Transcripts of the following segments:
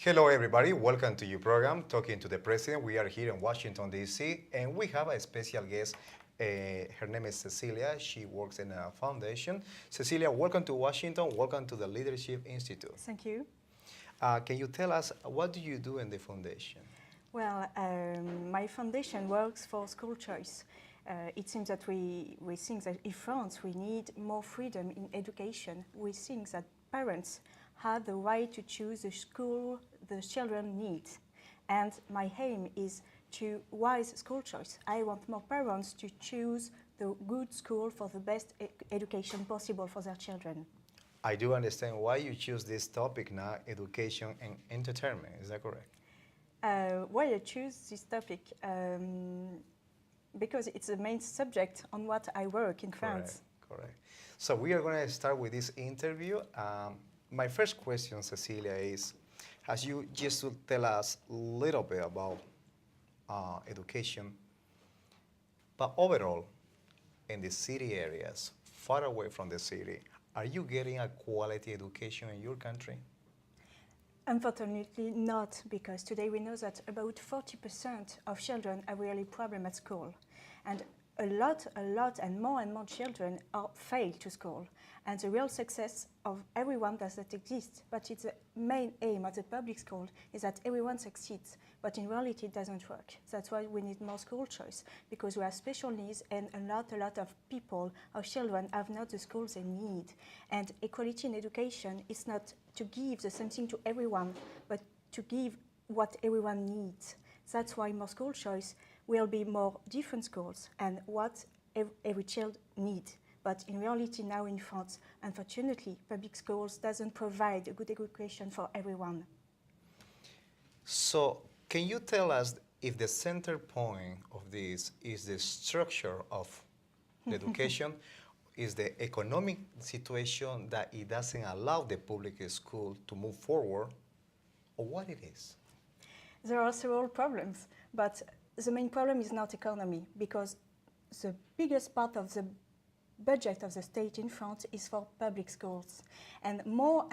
Hello, everybody. Welcome to your program, Talking to the President. We are here in Washington, D.C., and we have a special guest. Her name is Cecilia. She works in a foundation. Cecilia, welcome to Washington. Welcome to the Leadership Institute. Thank you. Can you tell us what do you do in the foundation? Well, my foundation works for school choice. It seems that we think that in France we need more freedom in education. We think that parents have the right to choose the school the children need. And my aim is to wise school choice. I want more parents to choose the good school for the best education possible for their children. I do understand why you choose this topic now, education and entertainment. Is that correct? Why I choose this topic? Because it's the main subject on what I work in France. Correct. So we are going to start with this interview. My first question, Cecilia, is, as you just to tell us a little bit about education, but overall, in the city areas, far away from the city, are you getting a quality education in your country? Unfortunately not, because today we know that about 40% of children have really problem at school. And a lot and more children are fail to school. And the real success of everyone does not exist. But it's the main aim of the public school is that everyone succeeds. But in reality it doesn't work. That's why we need more school choice, because we have special needs and a lot of people, of children, have not the schools they need. And equality in education is not to give the same thing to everyone, but to give what everyone needs. That's why more school choice will be more different schools and what every child needs. But in reality now in France, unfortunately, public schools doesn't provide a good education for everyone. So can you tell us if the center point of this is the structure of the education, is the economic situation that it doesn't allow the public school to move forward, or what it is? There are several problems, but the main problem is not economy, because the biggest part of the budget of the state in France is for public schools. And more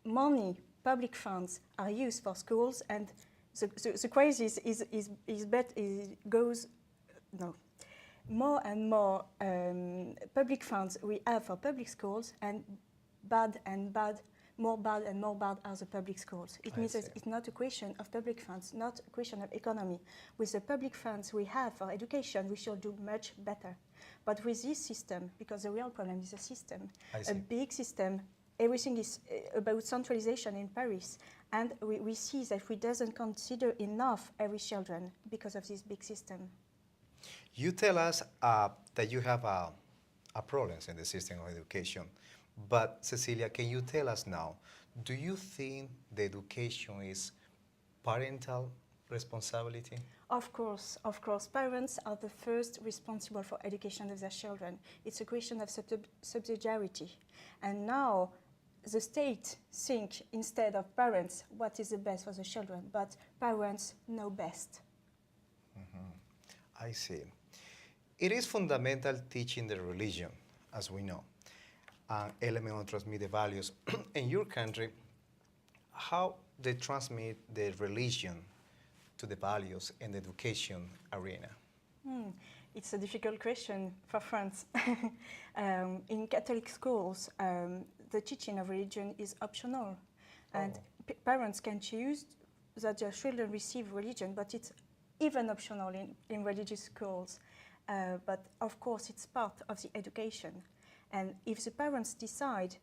money, public funds, are used for schools, and the crisis goes, no. More and more public funds we have for public schools, and more bad are the public schools. It means that it's not a question of public funds, not a question of economy. With the public funds we have for education, we should do much better. But with this system, because the real problem is the system, a big system, everything is about centralization in Paris, and we see that we doesn't consider enough every children because of this big system. You tell us that you have problems in the system of education. But Cecilia, can you tell us now, do you think the education is parental responsibility? Of course. Parents are the first responsible for education of their children. It's a question of subsidiarity. And now the state think instead of parents what is the best for the children, but parents know best. I see. It is fundamental teaching the religion, as we know. An element of transmit the values. In your country, how they transmit the religion to the values in the education arena? It's a difficult question for France. In Catholic schools, the teaching of religion is optional. And parents can choose that their children receive religion, but it's even optional in religious schools. But of course, it's part of the education. And if the parents decide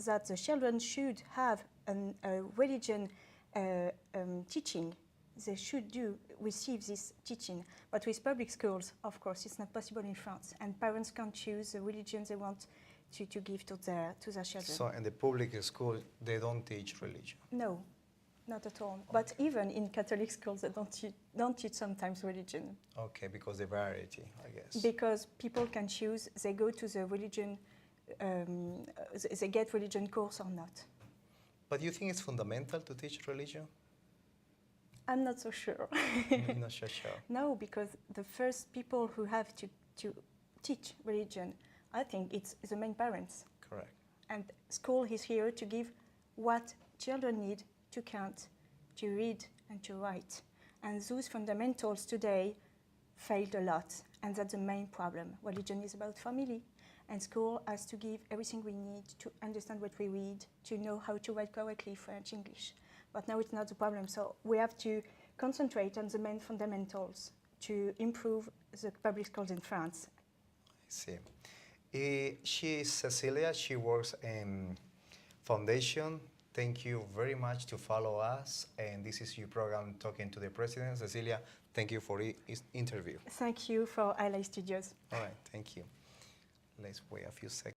that the children should have a religion teaching, they should receive this teaching. But with public schools, of course, it's not possible in France. And parents can't choose the religion they want to give to their children. So in the public school, they don't teach religion? No, not at all. Okay. But even in Catholic schools, they don't teach sometimes religion. Okay, because the variety, I guess. Because people can choose, they go to the religion, they get religion course or not. But you think it's fundamental to teach religion? I'm not so sure. You're not so sure? No, because the first people who have to teach religion, I think it's the main parents. Correct. And school is here to give what children need to count to read and to write. And those fundamentals today failed a lot, and that's the main problem. Religion is about family, and school has to give everything we need to understand what we read, to know how to write correctly French, English. But now it's not the problem, so we have to concentrate on the main fundamentals to improve the public schools in France. I see. She is Cecilia. She works in foundation. Thank you very much to follow us. And this is your program, Talking to the President. Cecilia, thank you for this interview. Thank you for LA Studios. All right, thank you. Let's wait a few seconds.